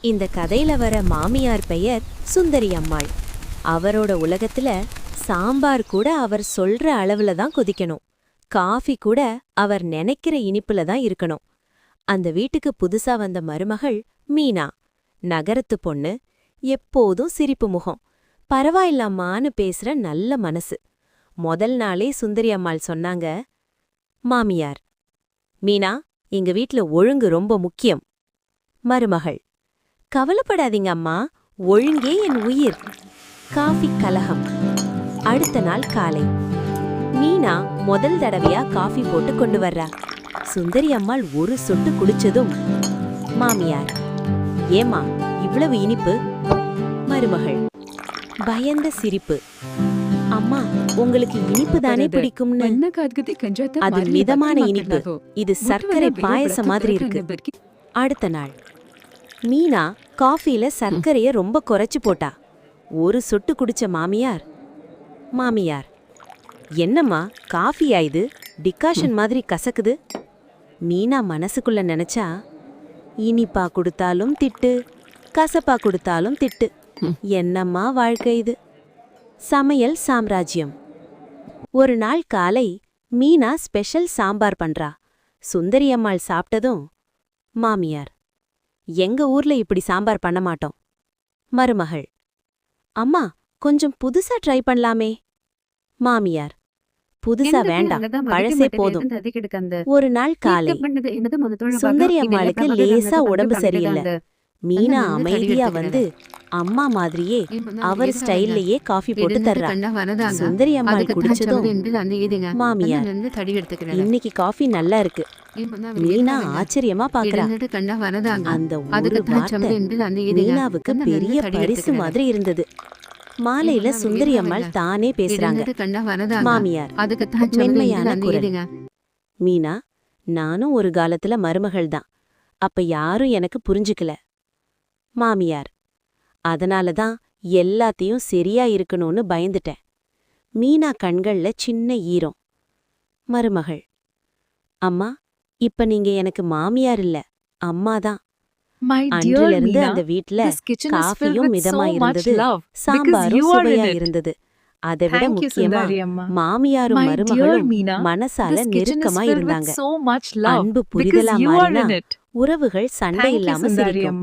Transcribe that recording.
இந்த கதையில வர மாமியார் பெயர் சுந்தரி அம்மாள். அவரோட உலகத்துல சாம்பார் கூட அவர் சொல்ற அளவுல தான் கொதிக்கணும். காஃபி கூட அவர் நினைக்கிற இனிப்புல தான் இருக்கணும். அந்த வீட்டுக்கு புதுசா வந்த மருமகள் மீனா. நகரத்து பொண்ணு, எப்போதும் சிரிப்பு முகம், பரவாயில்லாமான்னு பேசுற நல்ல மனசு. முதல் நாளே சுந்தரி அம்மாள் சொன்னாங்க, மாமியார், மீனா, எங்க வீட்ல ஒழுங்கு ரொம்ப முக்கியம். மருமகள், கவலைப்படாதீங்க அம்மா, ஒழுங்கே என் உயிர். காஃபி கலகம். அடுத்த நாள் காலை மீனா முதல் தடவையா காஃபி போட்டு கொண்டு வர்றா. சுந்தரி அம்மாள் ஒரு சொட்டு குடிச்சதும், மாமியார், ஏமா இவ்வளவு இனிப்பு? மருமகள் பயந்த சிரிப்பு, அம்மா உங்களுக்கு இனிப்பு தானே பிடிக்கும்னு. அது மிதமான இனிப்பு, இது சர்க்கரை பாயசம் மாதிரி இருக்கு. அடுத்த நாள் மீனா காஃபில சர்க்கரைய ரொம்ப குறைச்சு போட்டா. ஒரு சொட்டு குடிச்ச மாமியார், மாமியார், என்னம்மா காஃபியா இது, டிகாஷன் மாதிரி கசக்குது. மீனா மனசுக்குள்ள நினைச்சா, இனிப்பா கொடுத்தாலும் திட்டு, கசப்பா கொடுத்தாலும் திட்டு, என்னம்மா வாழ்க்கை இது. சமையல் சாம்ராஜ்யம். ஒரு நாள் காலை மீனா ஸ்பெஷல் சாம்பார் பண்றா. சுந்தரி அம்மாள் சாப்பிட்டதும், மாமியார், எங்க ஊர்ல இப்படி சாம்பார் பண்ண மாட்டோம். மருமகள், அம்மா கொஞ்சம் புதுசா ட்ரை பண்ணலாமே. மாமியார், புதுசா வேண்டாம், பழசே போதும். ஒரு நாள் காலை சுந்தரி அம்மாளுக்கு லேசா உடம்பு சரியில்லை. மீனா அமைதியா வந்து அம்மா மாதிரியே அவர் ஸ்டைல்லயே காஃபி போட்டு தர்றா. சுந்தரி அம்மாள் குடிச்சதும், மாமியார், இன்னைக்கு காஃபி நல்லா இருக்கு. மீனா ஆச்சரியமா பாக்குறா. அந்த ஒரு வார்த்தை மீனாவுக்கு பெரிய பரிசு மாதிரி இருந்தது. மாலையில சுந்தரி அம்மாள் தானே பேசுறாங்க. மாமியார் மென்மையான குரல், மீனா, நானும் ஒரு காலத்துல மருமகள் தான், அப்ப யாரும் எனக்கு புரிஞ்சுக்கல. மாமியார், அதனாலதான் எல்லாத்தையும் சரியா இருக்கணும்னு பயந்துட்டேன். மீனா கண்கள்ல சின்ன ஈரம். மருமகள், அம்மா, இப்ப நீங்க எனக்கு மாமியார் இல்ல, அம்மாதான். அன்றிலிருந்து அந்த வீட்ல காஃபியும் மிதமா இருந்தது, சாம்பாரும் சுவையா இருந்தது. அதைவிட முக்கியமா மாமியாரும் மருமகளும் மனசால நெருக்கமா இருந்தாங்க. அன்பு புரிதலா மாறினா உறவுகள் சண்டை இல்லாம சிரிக்கும்.